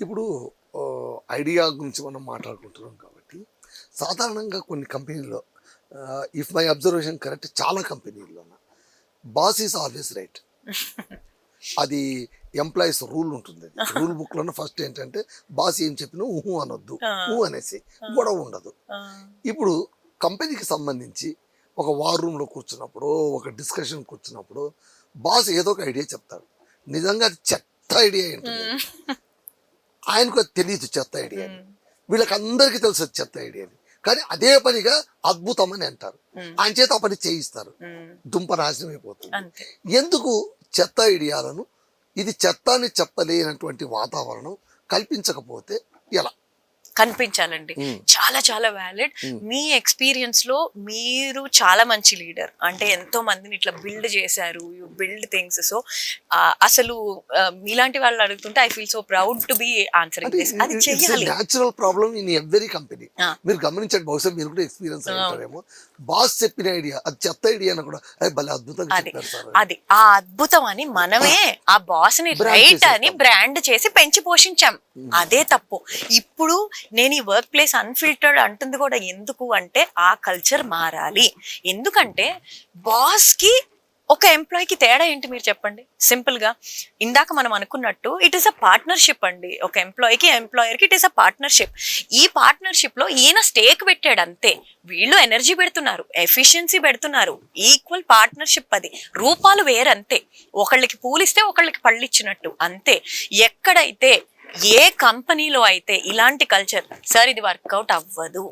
ఇప్పుడు ఐడియా గురించి మనం మాట్లాడుకుంటున్నాం కాబట్టి సాధారణంగా కొన్ని కంపెనీల్లో ఇఫ్ మై అబ్జర్వేషన్ కరెక్ట్ చాలా కంపెనీల్లో బాస్ ఈజ్ ఆల్వేస్ రైట్. అది ఎంప్లాయీస్ రూల్ ఉంటుంది. రూల్ బుక్లోనే ఫస్ట్ ఏంటంటే బాస్ ఏం చెప్పినా ఊహు అనొద్దు, ఊ అనేసి గొడవ ఉండదు. ఇప్పుడు కంపెనీకి సంబంధించి ఒక వార్ రూమ్లో కూర్చున్నప్పుడు ఒక డిస్కషన్ కూర్చున్నప్పుడు బాస్ ఏదో ఒక ఐడియా చెప్తాడు. నిజంగా అది చెత్త ఐడియా ఏంటంటే ఆయనకు అది తెలియదు చెత్త ఐడియా అని, వీళ్ళకి అందరికీ తెలుసు చెత్త ఐడియా అని, కానీ అదే పనిగా అద్భుతం అని అంటారు. ఆయన చేత ఆ పని చేయిస్తారు, దుంప నాశనం అయిపోతుంది. ఎందుకు చెత్త ఐడియాలను ఇది చెత్త అని చెప్పలేనటువంటి వాతావరణం కల్పించకపోతే ఎలా? కనిపించాలండి. చాలా చాలా వ్యాలిడ్. మీ ఎక్స్పీరియన్స్ లో మీరు చాలా మంచి లీడర్, అంటే ఎంతో మందిని ఇట్లా బిల్డ్ చేశారు, యూ బిల్డ్ థింగ్స్. సో అసలు మీలాంటి వాళ్ళు అడుగుతుంటే I feel so proud to be answering this. అది చెయ్యాలి. Natural problem in every company. మీరు గమనించండి, బహుశా మీరు కూడా ఎక్స్పీరియన్స్ అయ్యారేమో. బాస్ చెప్పిన ఐడియా అది చెత్త ఐడియా అని కూడా భలే అద్భుతంగా చెప్పారు సార్. అది ఆ అద్భుతం అని మనమే ఆ బాస్ ని రైట్ అని బ్రాండ్ చేసి పెంచి పోషించాం. అదే తప్పు. ఇప్పుడు నేను ఈ వర్క్ ప్లేస్ అన్ఫిల్టర్డ్ అంటుంది కూడా ఎందుకు అంటే ఆ కల్చర్ మారాలి. ఎందుకంటే బాస్ కి ఒక ఎంప్లాయీకి తేడా ఏంటి మీరు చెప్పండి. సింపుల్ గా ఇందాక మనం అనుకున్నట్టు ఇట్ ఈస్ అ పార్ట్నర్షిప్ అండి. ఒక ఎంప్లాయీకి ఎంప్లాయర్ కి ఇట్ ఈస్ అ పార్ట్నర్షిప్. ఈ పార్ట్నర్షిప్ లో ఈయన స్టేక్ పెట్టాడు అంతే, వీళ్ళు ఎనర్జీ పెడుతున్నారు, ఎఫిషియన్సీ పెడుతున్నారు. Equal partnership. అది రూపాలు వేరంతే. ఒకళ్ళకి పూలిస్తే ఒకళ్ళకి పళ్ళు ఇచ్చినట్టు అంతే. ఎక్కడైతే ఏ కంపెనీలో అయితే ఇలాంటి కల్చర్ సార్ ఇది వర్కౌట్ అవ్వదు,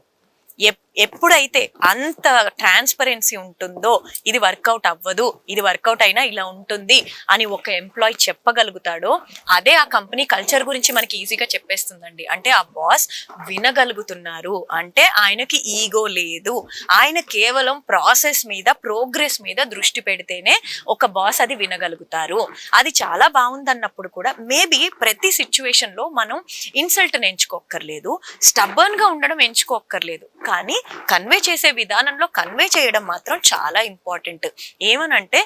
ఎప్పుడైతే అంత ట్రాన్స్పరెన్సీ ఉంటుందో ఇది వర్కౌట్ అవ్వదు, ఇది వర్కౌట్ అయినా ఇలా ఉంటుంది అని ఒక ఎంప్లాయీ చెప్పగలుగుతాడో అదే ఆ కంపెనీ కల్చర్ గురించి మనకి ఈజీగా చెప్పేస్తుందండి. అంటే ఆ బాస్ వినగలుగుతున్నారు అంటే ఆయనకి ఈగో లేదు, ఆయన కేవలం ప్రాసెస్ మీద ప్రోగ్రెస్ మీద దృష్టి పెడితేనే ఒక బాస్ అది వినగలుగుతారు. అది చాలా బాగుందన్నప్పుడు కూడా మేబీ ప్రతి సిచ్యువేషన్ లో మనం ఇన్సల్ట్ ఎంచుకోక్కర్లేదు, స్టబ్బర్న్ గా ఉండడం ఎంచుకోక్కర్లేదు, కానీ కన్వే చేసే విధానంలో కన్వే చేయడం మాత్రం చాలా ఇంపార్టెంట్. ఏమనంటే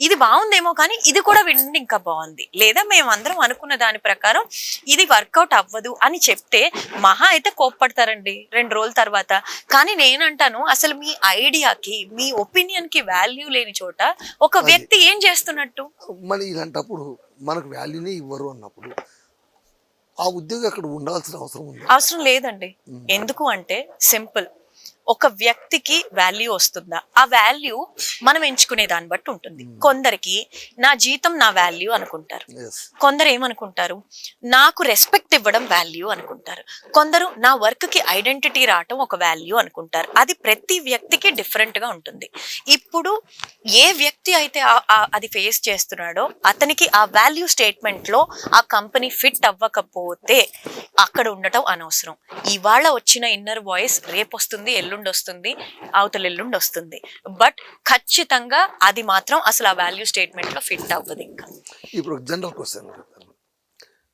ఇది బాగుందేమో కానీ ఇది కూడా వినండి ఇంకా బాగుంది, లేదా మేమందరం అనుకున్న దాని ప్రకారం ఇది వర్కౌట్ అవ్వదు అని చెప్తే మహా అయితే కోప్పడతారండి 2 రోజుల తర్వాత. కానీ నేనంటాను అసలు మీ ఐడియాకి మీ ఒపీనియన్ కి వాల్యూ లేని చోట ఒక వ్యక్తి ఏం చేస్తున్నట్టు? మరి ఇలాంటప్పుడు మనకు వాల్యూనే ఇవ్వరు అన్నప్పుడు ఆ ఉద్యోగం అక్కడ ఉండాల్సిన అవసరం లేదండి. ఎందుకు అంటే సింపుల్, ఒక వ్యక్తికి వాల్యూ వస్తుందా, ఆ వాల్యూ మనం ఎంచుకునే దాన్ని బట్టి ఉంటుంది. కొందరికి నా జీతం నా వాల్యూ అనుకుంటారు, కొందరు ఏమనుకుంటారు నాకు రెస్పెక్ట్ ఇవ్వడం వాల్యూ అనుకుంటారు, కొందరు నా వర్క్ కి ఐడెంటిటీ రావటం ఒక వాల్యూ అనుకుంటారు. అది ప్రతి వ్యక్తికి డిఫరెంట్ గా ఉంటుంది. ఇప్పుడు ఏ వ్యక్తి అయితే అది ఫేస్ చేస్తున్నాడో అతనికి ఆ వాల్యూ స్టేట్మెంట్ లో ఆ కంపెనీ ఫిట్ అవ్వకపోతే అక్కడ ఉండటం అనవసరం. ఇవాళ వచ్చిన ఇన్నర్ వాయిస్ రేపు వస్తుంది, ఎల్లుండి వస్తుంది, అవతల ఎల్లుండి వస్తుంది, బట్ ఖచ్చితంగా అది మాత్రం అసలు ఆ వాల్యూ స్టేట్మెంట్ లో ఫిట్ అవ్వదు. ఇంకా ఇప్పుడు జనరల్ క్వశ్చన్,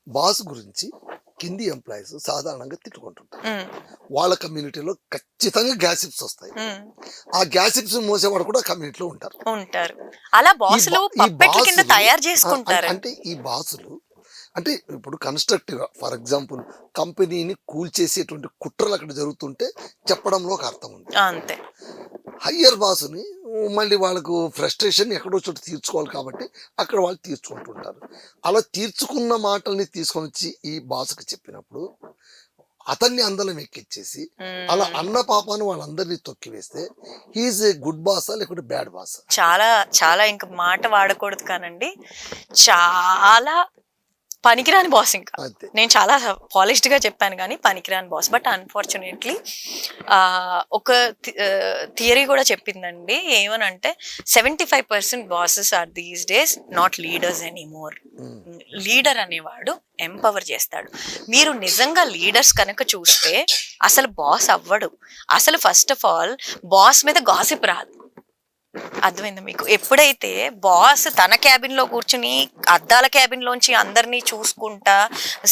బాస్ గురించి కింది ఎంప్లాయీస్ సాధారణంగా తిట్టుకుంటుంటారు. వాళ్ళ కమ్యూనిటీలో ఖచ్చితంగా గ్యాసిప్స్ వస్తాయి. ఆ గ్యాసిప్స్ మోసేవాడు కూడా కమ్యూనిటీలో ఉంటారు. అలా బాసులు పప్పెట్ల కింద తయారు చేసుకుంటారు. అంటే ఈ బాసులు అంటే ఇప్పుడు కన్స్ట్రక్టివ్గా ఫర్ ఎగ్జాంపుల్ కంపెనీని కూల్చేసేటువంటి కుట్రలు అక్కడ జరుగుతుంటే చెప్పడంలో ఒక అర్థం ఉంది. అంతే. హయ్యర్ బాసుని మళ్ళీ వాళ్ళకు ఫ్రస్ట్రేషన్ ఎక్కడో చోట తీర్చుకోవాలి కాబట్టి అక్కడ వాళ్ళు తీర్చుకుంటుంటారు. అలా తీర్చుకున్న మాటల్ని తీసుకొని వచ్చి ఈ బాసుకి చెప్పినప్పుడు అతన్ని అందలం ఎక్కిచ్చేసి అలా అన్న పాపాను వాళ్ళందరినీ తొక్కివేస్తే హీఈస్ ఏ గుడ్ బాసా లేకుంటే బ్యాడ్ బాసా? చాలా చాలా ఇంకా మాట వాడకూడదు కానండి, చాలా పనికిరాని బాస్. ఇంకా నేను చాలా పాలిష్డ్ గా చెప్పాను కానీ పనికిరాని బాస్. బట్ అన్ఫార్చునేట్లీ ఒక థియరీ కూడా చెప్పిందండి, ఏమనంటే 75% bosses are these days not leaders anymore. Leader అనేవాడు ఎంపవర్ చేస్తాడు. మీరు నిజంగా లీడర్స్ కనుక చూస్తే అసలు బాస్ అవ్వడు. అసలు ఫస్ట్ ఆఫ్ ఆల్ బాస్ మీద గాసిప్ రాదు. అర్థమైందా మీకు? ఎప్పుడైతే బాస్ తన క్యాబిన్ లో కూర్చుని అద్దాల క్యాబిన్ లోంచి అందరినీ చూసుకుంటా,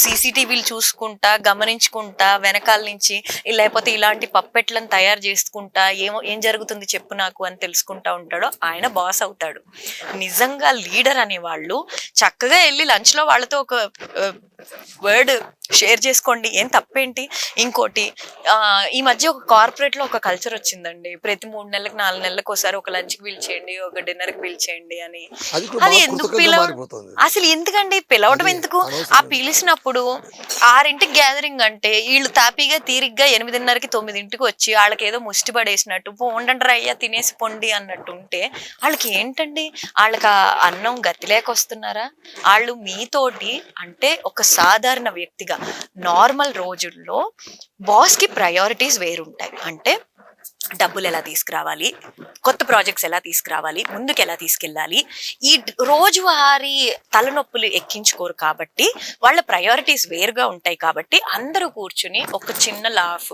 సీసీటీవీలు చూసుకుంటా, గమనించుకుంటా, వెనకాల నుంచి లేకపోతే ఇలాంటి పప్పెట్లను తయారు చేసుకుంటా ఏం జరుగుతుంది చెప్పు నాకు అని తెలుసుకుంటా ఉంటాడో ఆయన బాస్ అవుతాడు. నిజంగా లీడర్ అనే వాళ్ళు చక్కగా వెళ్ళి లంచ్ లో వాళ్ళతో ఒక వర్డ్ షేర్ చేసుకోండి, ఏం తప్పేంటి. ఇంకోటి ఈ మధ్య ఒక కార్పొరేట్ లో ఒక కల్చర్ వచ్చిందండి, ప్రతి 3 నెలలకు 4 నెలలకు ఒకసారి ఒక లంచ్ కి పిలిచేయండి, ఒక డిన్నర్ కి పిలిచేయండి అని. అది ఎందుకు అసలు ఎందుకండి పిలవడం ఎందుకు? ఆ పిలిచినప్పుడు 6ంటికి గ్యాదరింగ్ అంటే వీళ్ళు తాపీగా తీరిగ్గా 8:30కి 9ంటికి వచ్చి వాళ్ళకి ఏదో ముష్టి పడేసినట్టు పోండంటారు అయ్యా తినేసి పొండి అన్నట్టు ఉంటే వాళ్ళకి ఏంటండి? వాళ్ళకి అన్నం గతి లేక వస్తున్నారా? వాళ్ళు మీతోటి అంటే ఒక సాధారణ వ్యక్తిగా నార్మల్ రోజుల్లో బాస్ కి ప్రయారిటీస్ వేరుంటాయి. అంటే డబ్బులు ఎలా తీసుకురావాలి, కొత్త ప్రాజెక్ట్స్ ఎలా తీసుకురావాలి, ముందుకు ఎలా తీసుకెళ్ళాలి, ఈ రోజువారీ తలనొప్పులు ఎక్కించుకోరు కాబట్టి వాళ్ళ ప్రయారిటీస్ వేరుగా ఉంటాయి. కాబట్టి అందరూ కూర్చుని ఒక చిన్న లాఫ్,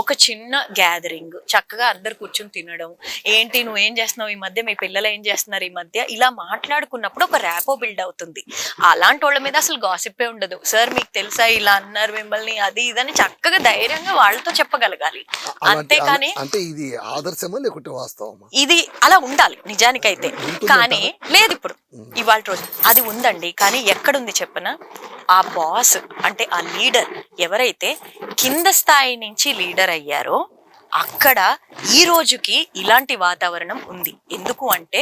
ఒక చిన్న గ్యాదరింగ్, చక్కగా అందరు కూర్చుని తినడం, ఏంటి నువ్వేం చేస్తున్నావు ఈ మధ్య, మీ పిల్లలు ఏం చేస్తున్నారు ఈ మధ్య, ఇలా మాట్లాడుకున్నప్పుడు ఒక ర్యాపో బిల్డ్ అవుతుంది. అలాంటి వాళ్ళ మీద అసలు గాసిప్పే ఉండదు. సార్ మీకు తెలుసా ఇలా అన్నారు మిమ్మల్ని, అది ఇదని చక్కగా ధైర్యంగా వాళ్ళతో చెప్పగలగాలి. అంతేకాని ఇది ఆదర్శమా లేకుంటే వాస్తవమా? ఇది అలా ఉండాలి నిజానికైతే. కానీ లేదు ఇప్పుడు ఇవాళ రోజు అది ఉందండి. కానీ ఎక్కడుంది చెప్పనా? ఆ బాస్ అంటే ఆ లీడర్ ఎవరైతే కింద స్థాయి నుంచి లీడర్ అయ్యారో అక్కడ ఈ రోజుకి ఇలాంటి వాతావరణం ఉంది. ఎందుకు అంటే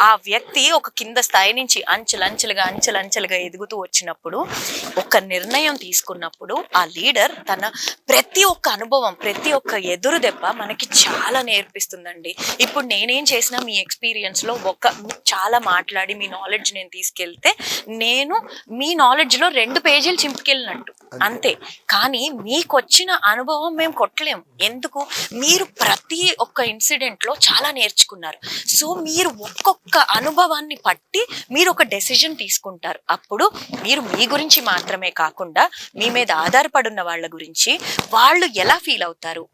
ఆ వ్యక్తి ఒక కింద స్థాయి నుంచి అంచెలంచెలుగా ఎదుగుతూ వచ్చినప్పుడు ఒక నిర్ణయం తీసుకున్నప్పుడు ఆ లీడర్ తన ప్రతి ఒక్క అనుభవం, ప్రతి ఒక్క ఎదురు దెబ్బ మనకి చాలా నేర్పిస్తుందండి. ఇప్పుడు నేనేం చేసినా మీ ఎక్స్పీరియన్స్ లో చాలా మాట్లాడి మీ నాలెడ్జ్ నేను తీసుకెళ్తే నేను మీ నాలెడ్జ్ లో 2 పేజీలు చింపుకెళ్ళినట్టు అంతే. కానీ మీకు వచ్చిన అనుభవం మేము కొట్టలేము. ఎందుకు? మీరు ప్రతి ఒక్క ఇన్సిడెంట్ లో చాలా నేర్చుకున్నారు. సో మీరు ఒక్కొక్క అనుభవాన్ని పట్టి మీరు ఒక డెసిజన్ తీసుకుంటారు. అప్పుడు మీరు మీ గురించి మాత్రమే కాకుండా మీ మీద ఆధారపడున్న వాళ్ళ గురించి, వాళ్ళు ఎలా ఫీల్ అవుతారు,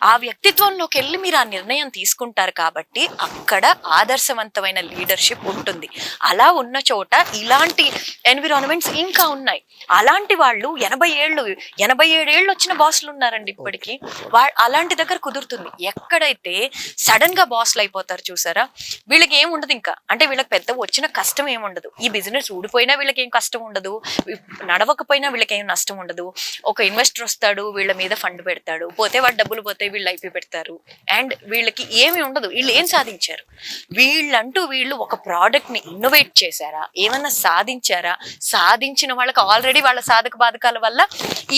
ఆ వ్యక్తిత్వంలోకి వెళ్ళి మీరు ఆ నిర్ణయం తీసుకుంటారు. కాబట్టి అక్కడ ఆదర్శవంతమైన లీడర్షిప్ ఉంటుంది. అలా ఉన్న చోట ఇలాంటి ఎన్విరాన్మెంట్స్ ఇంకా ఉన్నాయి. అలాంటి వాళ్ళు 87 ఏళ్ళు వచ్చిన బాసులు ఉన్నారండి ఇప్పటికీ. అలాంటి దగ్గర కుదురుతుంది. ఎక్కడైతే సడన్ గా బాస్లు అయిపోతారు చూసారా, వీళ్ళకి ఏం ఉండదు ఇంకా. అంటే వీళ్ళకి పెద్ద వచ్చిన కష్టం ఏముండదు. ఈ బిజినెస్ ఊడిపోయినా వీళ్ళకి ఏం కష్టం ఉండదు, నడవకపోయినా వీళ్ళకి ఏం నష్టం ఉండదు. ఒక ఇన్వెస్టర్ వస్తాడు, వీళ్ళ మీద ఫండ్ పెడతాడు, పోతే వాడు డబ్బులు పోతే వీళ్ళు ఐపీ పెడతారు. అండ్ వీళ్ళకి ఏమి ఉండదు. వీళ్ళు ఏం సాధించారు? వీళ్ళు ఒక ప్రోడక్ట్ ని ఇన్నోవేట్ చేశారా, ఏమన్నా సాధించారా? సాధించిన వాళ్ళకి ఆల్రెడీ వాళ్ళ సాధక బాధకాల వల్ల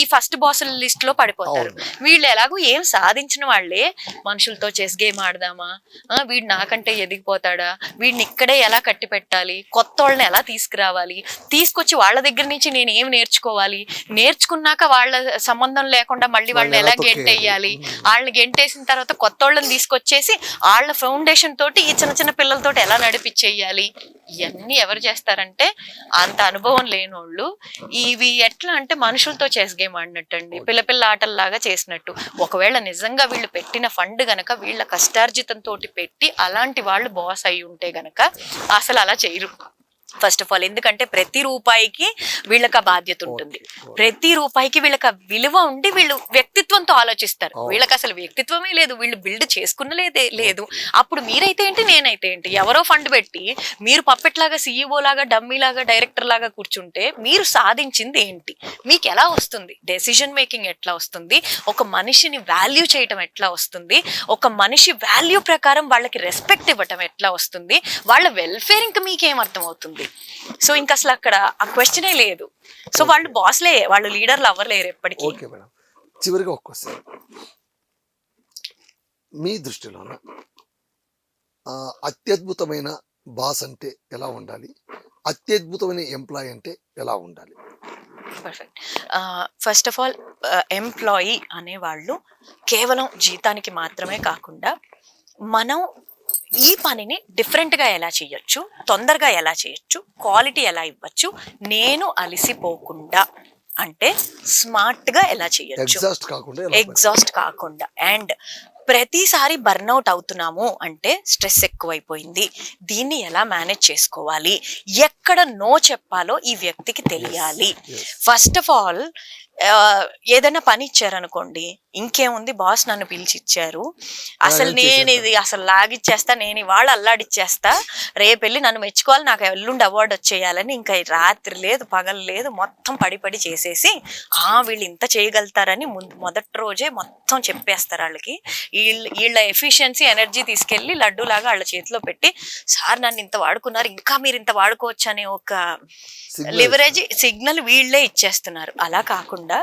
ఈ ఫస్ట్ బాసుల లిస్ట్ లో పడిపోతారు. వీళ్ళు ఎలాగో ఏం సాధించిన వాళ్ళే మనుషులతో చెస్ గేమ్ ఆడదామా, వీడు నాకంటే ఎదిగిపోతాడా, వీడిని ఇక్కడే ఎలా కట్టి పెట్టాలి, కొత్త వాళ్ళని ఎలా తీసుకురావాలి, తీసుకొచ్చి వాళ్ళ దగ్గర నుంచి నేను ఏం నేర్చుకోవాలి, నేర్చుకున్నాక వాళ్ళ సంబంధం లేకుండా మళ్ళీ వాళ్ళని ఎలా గెంటేయాలి, వాళ్ళని గెంటేసిన తర్వాత కొత్త వాళ్ళని తీసుకొచ్చేసి వాళ్ళ ఫౌండేషన్ తోటి ఈ చిన్న పిల్లలతోటి ఎలా నడిపించేయాలి. ఇవన్నీ ఎవరు చేస్తారంటే అంత అనుభవం లేనోళ్ళు. ఇవి ఎట్లా అంటే మనుషులతో చెస్ గేమ్ ఆడినట్టండి, పిల్ల ఆటల్లాగా చేసినట్టు. ఒకవేళ నిజంగా వీళ్ళు పెట్టిన ఫండ్ గనక వీళ్ళ కష్టార్జితంతో పెట్టి అలాంటి వాళ్ళు బాస్ అయి ఉంటే గనక అసలు అలా చేయరు. ఫస్ట్ ఆఫ్ ఆల్ ఎందుకంటే ప్రతి రూపాయికి వీళ్ళకి బాధ్యత ఉంటుంది, ప్రతి రూపాయికి వీళ్ళకి విలువ ఉండి వీళ్ళు వ్యక్తిత్వంతో ఆలోచిస్తారు. వీళ్ళకి అసలు వ్యక్తిత్వమే లేదు, వీళ్ళు బిల్డ్ చేసుకున్నలేదే లేదు. అప్పుడు మీరైతే ఏంటి, నేనైతే ఏంటి, ఎవరో ఫండ్ పెట్టి మీరు పప్పెట్ లాగా, సీఈఓ లాగా, డమ్మీ లాగా, డైరెక్టర్ లాగా కూర్చుంటే మీరు సాధించింది ఏంటి? మీకు ఎలా వస్తుంది? డెసిజన్ మేకింగ్ ఎట్లా వస్తుంది? ఒక మనిషిని వాల్యూ చేయటం ఎట్లా వస్తుంది? ఒక మనిషి వాల్యూ ప్రకారం వాళ్ళకి రెస్పెక్ట్ ఇవ్వటం ఎట్లా వస్తుంది? వాళ్ళ వెల్ఫేర్ ఇంకా మీకేం అర్థం అవుతుంది? సో ఇంకా అసలు అక్కడ ఆ క్వశ్చనే లేదు. సో వాళ్ళు బాస్లే, వాళ్ళు లీడర్లు అవ్వలేరు ఎప్పటికీ. ఓకే మేడం, చివరిగా ఒక క్వశ్చన్. మీ దృష్టిలోన అత్యద్భుతమైన బాస్ అంటే ఎలా ఉండాలి, అత్యద్భుతమైన ఎంప్లాయీ అంటే ఎలా ఉండాలి? Perfect. First of all employee అనేవాళ్ళు కేవలం జీతానికి మాత్రమే కాకుండా మనం ఈ పనిని డిఫరెంట్ గా ఎలా చేయొచ్చు, తొందరగా ఎలా చేయొచ్చు, క్వాలిటీ ఎలా ఇవ్వచ్చు, నేను అలసిపోకుండా అంటే స్మార్ట్ గా ఎలా చేయొచ్చు, ఎగ్జాస్ట్ కాకుండా. అండ్ ప్రతిసారి బర్న్అవుట్ అవుతున్నాము అంటే స్ట్రెస్ ఎక్కువైపోయింది, దీన్ని ఎలా మేనేజ్ చేసుకోవాలి, ఎక్కడ నో చెప్పాలో ఈ వ్యక్తికి తెలియాలి. ఫస్ట్ ఆఫ్ ఆల్ ఏదైనా పని ఇచ్చారనుకోండి, ఇంకేముంది బాస్ నన్ను పిలిచి ఇచ్చారు, అసలు నేను ఇది అసలు లాగిచ్చేస్తా, నేను ఇవాళ అల్లాడిచ్చేస్తా, రేపు వెళ్ళి నన్ను మెచ్చుకోవాలి, నాకు ఎల్లుండి అవార్డు వచ్చేయాలని ఇంకా రాత్రి లేదు పగలు లేదు మొత్తం పడి చేసేసి వీళ్ళు ఇంత చేయగలుగుతారని మొదటి రోజే మొత్తం చెప్పేస్తారు వాళ్ళకి. వీళ్ళ ఎఫిషియన్సీ ఎనర్జీ తీసుకెళ్లి లడ్డూలాగా వాళ్ళ చేతిలో పెట్టి, సార్ నన్ను ఇంత వాడుకున్నారు, ఇంకా మీరు ఇంత వాడుకోవచ్చు అనే ఒక లివరేజ్ సిగ్నల్ వీళ్ళే ఇచ్చేస్తున్నారు. అలా కాకుండా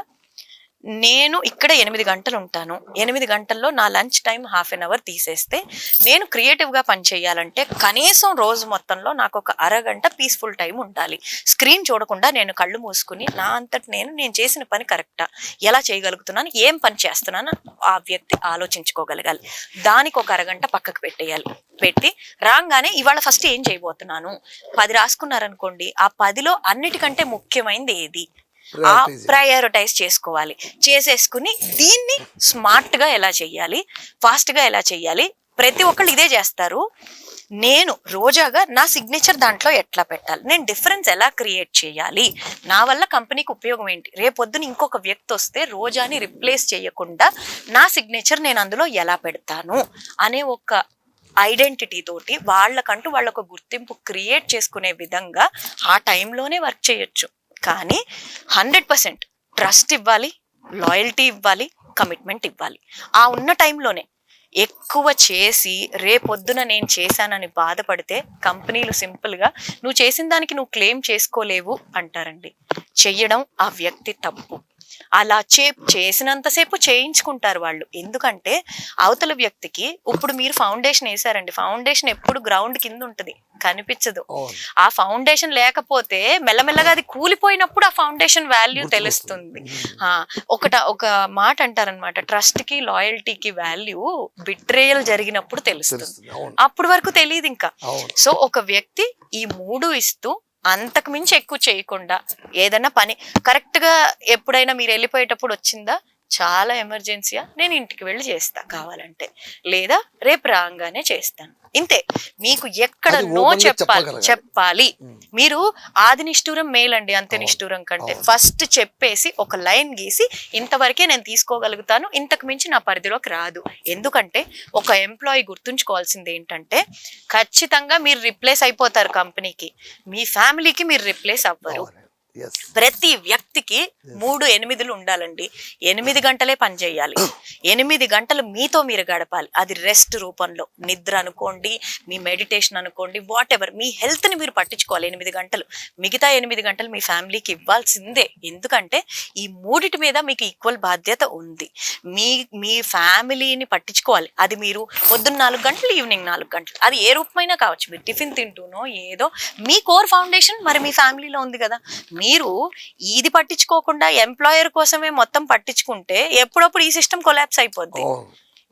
నేను ఇక్కడ 8 గంటలు ఉంటాను, 8 గంటల్లో నా లంచ్ టైం ½ an hour తీసేస్తే నేను క్రియేటివ్గా పని చేయాలంటే కనీసం రోజు మొత్తంలో నాకు ఒక అరగంట పీస్ఫుల్ టైం ఉండాలి. స్క్రీన్ చూడకుండా నేను కళ్ళు మూసుకుని నా అంతటి నేను చేసిన పని కరెక్టా, ఎలా చేయగలుగుతున్నాను, ఏం పని చేస్తున్నాను ఆ వ్యక్తి ఆలోచించుకోగలగాలి. దానికి ఒక అరగంట పక్కకు పెట్టేయాలి. పెట్టి రాగానే ఇవాళ ఫస్ట్ ఏం చేయబోతున్నాను 10 రాసుకున్నారనుకోండి, ఆ 10లో అన్నిటికంటే ముఖ్యమైనది ఏది ప్రయారిటైజ్ చేసుకోవాలి. చేసేసుకుని దీన్ని స్మార్ట్ గా ఎలా చెయ్యాలి, ఫాస్ట్ గా ఎలా చెయ్యాలి, ప్రతి ఒక్కళ్ళు ఇదే చేస్తారు. నేను రోజాగా నా సిగ్నేచర్ దాంట్లో ఎట్లా పెట్టాలి, నేను డిఫరెన్స్ ఎలా క్రియేట్ చేయాలి, నా వల్ల కంపెనీకి ఉపయోగం ఏంటి, రేపొద్దున ఇంకొక వ్యక్తి వస్తే రోజాని రిప్లేస్ చేయకుండా నా సిగ్నేచర్ నేను అందులో ఎలా పెడతాను అనే ఒక ఐడెంటిటీ తోటి వాళ్ళకంటూ వాళ్ళొక గుర్తింపు క్రియేట్ చేసుకునే విధంగా ఆ టైంలోనే వర్క్ చేయొచ్చు. కానీ 100% ట్రస్ట్ ఇవ్వాలి, లాయల్టీ ఇవ్వాలి, కమిట్మెంట్ ఇవ్వాలి. ఆ ఉన్న టైంలోనే ఎక్కువ చేసి రేపొద్దున నేను చేశానని బాధపడితే కంపెనీలు సింపుల్గా నువ్వు చేసిన దానికి నువ్వు క్లెయిమ్ చేసుకోలేవు అంటారండి. చెయ్యడం ఆ వ్యక్తి తప్పు. అలా చేసినంతసేపు చేయించుకుంటారు వాళ్ళు. ఎందుకంటే అవతల వ్యక్తికి ఇప్పుడు మీరు ఫౌండేషన్ వేసారండి, ఫౌండేషన్ ఎప్పుడు గ్రౌండ్ కింద ఉంటుంది, కనిపించదు. ఆ ఫౌండేషన్ లేకపోతే మెల్లమెల్లగా అది కూలిపోయినప్పుడు ఆ ఫౌండేషన్ వాల్యూ తెలుస్తుంది. ఒక మాట అంటారనమాట, ట్రస్ట్ కి లాయల్టీకి వాల్యూ బిట్రేయల్ జరిగినప్పుడు తెలుస్తుంది, అప్పుడు వరకు తెలియదు ఇంకా. సో ఒక వ్యక్తి ఈ 3 ఇస్తూ అంతకు మించి ఎక్కువ చేయకుండా ఏదైనా పని కరెక్ట్ గా ఎప్పుడైనా మీరు వెళ్ళిపోయేటప్పుడు వచ్చిందా, చాలా ఎమర్జెన్సీయా, నేను ఇంటికి వెళ్ళి చేస్తా కావాలంటే, లేదా రేపు రాగానే చేస్తాను, ఇంతే. మీకు ఎక్కడ నో చెప్పాలి. మీరు ఆది నిష్ఠూరం మేలండి, అంత్య నిష్ఠూరం కంటే. ఫస్ట్ చెప్పేసి ఒక లైన్ గీసి ఇంతవరకే నేను తీసుకోగలుగుతాను, ఇంతకు మించి నా పరిధిలోకి రాదు. ఎందుకంటే ఒక ఎంప్లాయీ గుర్తుంచుకోవాల్సింది ఏంటంటే ఖచ్చితంగా మీరు రిప్లేస్ అయిపోతారు కంపెనీకి, మీ ఫ్యామిలీకి మీరు రిప్లేస్ అవ్వరు. ప్రతి వ్యక్తికి 3 8 ఉండాలండి. 8 గంటలే పని చేయాలి, 8 గంటలు మీతో మీరు గడపాలి. అది రెస్ట్ రూపంలో, నిద్ర అనుకోండి, మీ మెడిటేషన్ అనుకోండి, వాట్ ఎవర్, మీ హెల్త్ ని మీరు పట్టించుకోవాలి 8 గంటలు. మిగతా 8 గంటలు మీ ఫ్యామిలీకి ఇవ్వాల్సిందే. ఎందుకంటే ఈ 3 మీద మీకు ఈక్వల్ బాధ్యత ఉంది. మీ ఫ్యామిలీని పట్టించుకోవాలి. అది మీరు పొద్దున్న 4 గంటలు, ఈవినింగ్ 4 గంటలు, అది ఏ రూపమైనా కావచ్చు. మీరు టిఫిన్ తింటూనో ఏదో, మీ కోర్ ఫౌండేషన్ మరి మీ ఫ్యామిలీలో ఉంది కదా. మీరు ఇది పట్టించుకోకుండా ఎంప్లాయర్ కోసమే మొత్తం పట్టించుకుంటే ఎప్పుడప్పుడు ఈ సిస్టమ్ కొలాప్స్ అయిపోద్ది,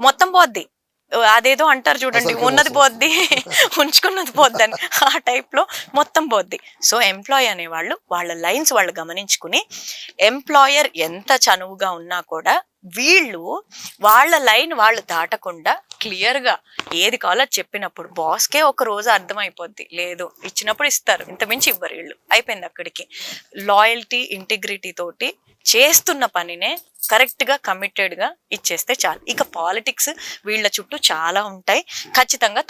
మొత్తం పోద్ది. అదేదో అంటారు చూడండి, ఉన్నది పోద్ది ఉంచుకున్నది పోద్ది అని, ఆ టైప్ లో మొత్తం పోద్ది. సో ఎంప్లాయ్ అనేవాళ్ళు వాళ్ళ లైన్స్ వాళ్ళు గమనించుకుని, ఎంప్లాయర్ ఎంత చనువుగా ఉన్నా కూడా వీళ్ళు వాళ్ళ లైన్ వాళ్ళు దాటకుండా క్లియర్ గా ఏది కావాలో చెప్పినప్పుడు బాస్కే ఒక రోజు అర్థమైపోద్ది. లేదు ఇచ్చినప్పుడు ఇస్తారు, ఇంత మించి ఇవ్వరు వీళ్ళు, అయిపోయింది అక్కడికి. లాయల్టీ ఇంటిగ్రిటీ తోటి చేస్తున్న పనినే కరెక్ట్ గా కమిటెడ్ గా ఇచ్చేస్తే చాలు. ఇక పాలిటిక్స్ వీళ్ళ చుట్టూ చాలా ఉంటాయి, ఖచ్చితంగా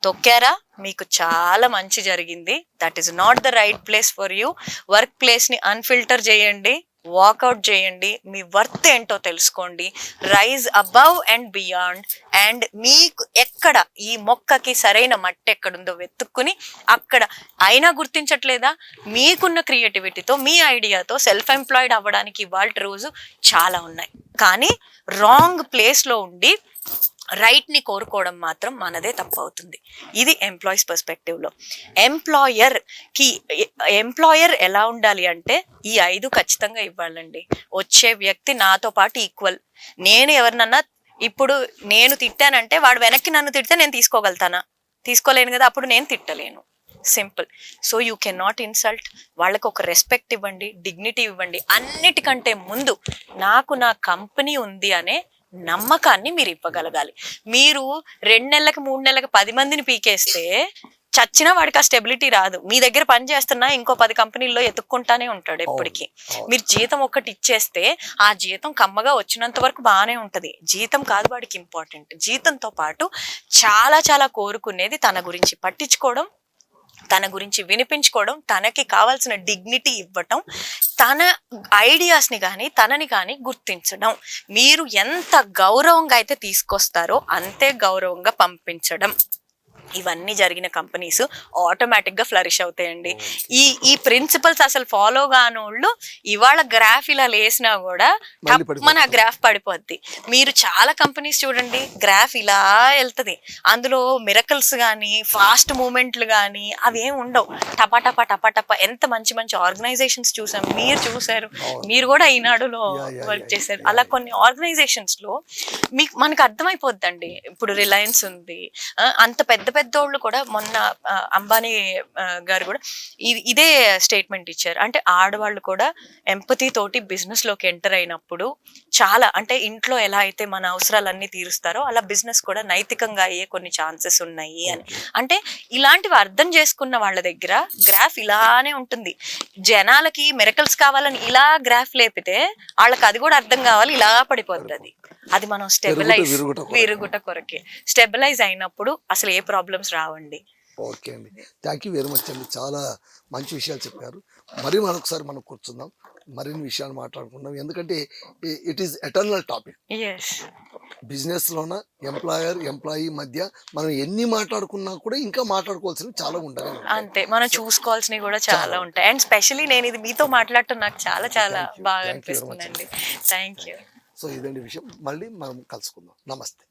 తొక్కారా మీకు చాలా మంచి జరిగింది. That is not the right place for you. Work place ని అన్ఫిల్టర్ చేయండి, వాకౌట్ చేయండి, మీ వర్త్ ఏంటో తెలుసుకోండి, rise above and beyond. And మీకు ఎక్కడ ఈ మొక్కకి సరైన మట్టి ఎక్కడుందో వెతుక్కుని అక్కడ అయినా గుర్తించట్లేదా, మీకున్న క్రియేటివిటీతో మీ ఐడియాతో సెల్ఫ్ ఎంప్లాయిడ్ అవ్వడానికి ఇవాళ రోజు చాలా ఉన్నాయి. కానీ రాంగ్ ప్లేస్లో ఉండి రైట్ ని కోరుకోవడం మాత్రం మనదే తప్పు అవుతుంది. ఇది ఎంప్లాయీస్ పర్స్పెక్టివ్ లో. ఎంప్లాయర్ ఎలా ఉండాలి అంటే ఈ 5 ఖచ్చితంగా ఇవ్వాలండి. వచ్చే వ్యక్తి నాతో పాటు ఈక్వల్. నేను ఎవరినన్నా ఇప్పుడు నేను తిట్టానంటే వాడు వెనక్కి నన్ను తిడితే నేను తీసుకోగలుగుతానా? తీసుకోలేను కదా, అప్పుడు నేను తిట్టలేను. Simple. So you can not insult. వాళ్ళకి ఒక రెస్పెక్ట్ ఇవ్వండి, డిగ్నిటీ ఇవ్వండి. అన్నిటికంటే ముందు నాకు నా కంపెనీ ఉంది అనే నమ్మకాన్ని మీరు ఇవ్వగలగాలి. మీరు 2 నెలలకు 3 నెలలకు 10 మందిని పీకేస్తే చచ్చినా వాడికి ఆ స్టెబిలిటీ రాదు. మీ దగ్గర పని చేస్తున్నా ఇంకో 10 కంపెనీల్లో ఎత్తుక్కుంటానే ఉంటాడు ఎప్పటికీ. మీరు జీతం ఒక్కటి ఇచ్చేస్తే ఆ జీతం కమ్మగా వచ్చినంత వరకు బాగానే ఉంటది. జీతం కాదు వాడికి ఇంపార్టెంట్. జీతంతో పాటు చాలా చాలా కోరుకునేది తన గురించి పట్టించుకోవడం, తన గురించి వినిపించుకోవడం, తనకి కావాల్సిన డిగ్నిటీ ఇవ్వటం, తన ఐడియాస్ని కానీ తనని కానీ గుర్తించడం. మీరు ఎంత గౌరవంగా అయితే తీసుకొస్తారో అంతే గౌరవంగా పంపించడం. ఇవన్నీ జరిగిన కంపెనీస్ ఆటోమేటిక్గా ఫ్లరిష్ అవుతాయండి. ఈ ప్రిన్సిపల్స్ అసలు ఫాలో కానోళ్ళు ఇవాళ గ్రాఫ్ ఇలా లేసినా కూడా మన గ్రాఫ్ పడిపోద్ది. మీరు చాలా కంపెనీస్ చూడండి, గ్రాఫ్ ఇలా వెళ్తుంది, అందులో మిరకల్స్ కానీ ఫాస్ట్ మూమెంట్లు కానీ అవేం ఉండవు. టపా టపా టపా టపా. ఎంత మంచి మంచి ఆర్గనైజేషన్స్ చూసాం, మీరు చూసారు, మీరు కూడా ఈనాడులో వర్క్ చేశారు. అలా కొన్ని ఆర్గనైజేషన్స్ లో మనకు అర్థమైపోద్దండి. ఇప్పుడు రిలయన్స్ ఉంది, అంత పెద్ద పెద్దోళ్ళు కూడా మొన్న అంబానీ గారు కూడా ఇదే స్టేట్మెంట్ ఇచ్చారు. అంటే ఆడవాళ్ళు కూడా ఎంపతి తోటి బిజినెస్ లోకి ఎంటర్ అయినప్పుడు చాలా, అంటే ఇంట్లో ఎలా అయితే మన అవసరాలన్నీ తీరుస్తారో అలా బిజినెస్ కూడా నైతికంగా అయ్యే కొన్ని ఛాన్సెస్ ఉన్నాయి అని. అంటే ఇలాంటివి అర్థం చేసుకున్న వాళ్ళ దగ్గర గ్రాఫ్ ఇలానే ఉంటుంది. జనాలకి మిరకల్స్ కావాలని ఇలా గ్రాఫ్ లేపితే వాళ్ళకి అది కూడా అర్థం కావాలి, ఇలా పడిపోతుంది. అది మనం స్టెబిలైజ్ విరుగుట కొరకే. స్టెబిలైజ్ అయినప్పుడు అసలు ఏ ప్రాబ్లమ్స్ రావండి. ఓకే అండి, థ్యాంక్ యూ వెరీ మచ్ అండి. చాలా మంచి విషయాలు చెప్పారు. మరి మరొకసారి మనం కూర్చుందాం, మరిన్ని విషయాలు మాట్లాడుకుందాం. ఎందుకంటే ఇట్ ఈస్ ఎటర్నల్ టాపిక్. బిజినెస్లోన ఎంప్లాయర్ ఎంప్లాయీ మధ్య మనం ఎన్ని మాట్లాడుకున్నా కూడా ఇంకా మాట్లాడుకోవాల్సినవి చాలా ఉంటాయి. అంతే, మనం చూసుకోవాల్సినవి కూడా చాలా ఉంటాయి. అండ్ స్పెషల్లీ నేను ఇది మీతో మాట్లాడటం నాకు చాలా చాలా బాగా అనిపిస్తుందండి. Thank you. సో ఇదండి విషయం, మళ్ళీ మనం కలుసుకుందాం. నమస్తే.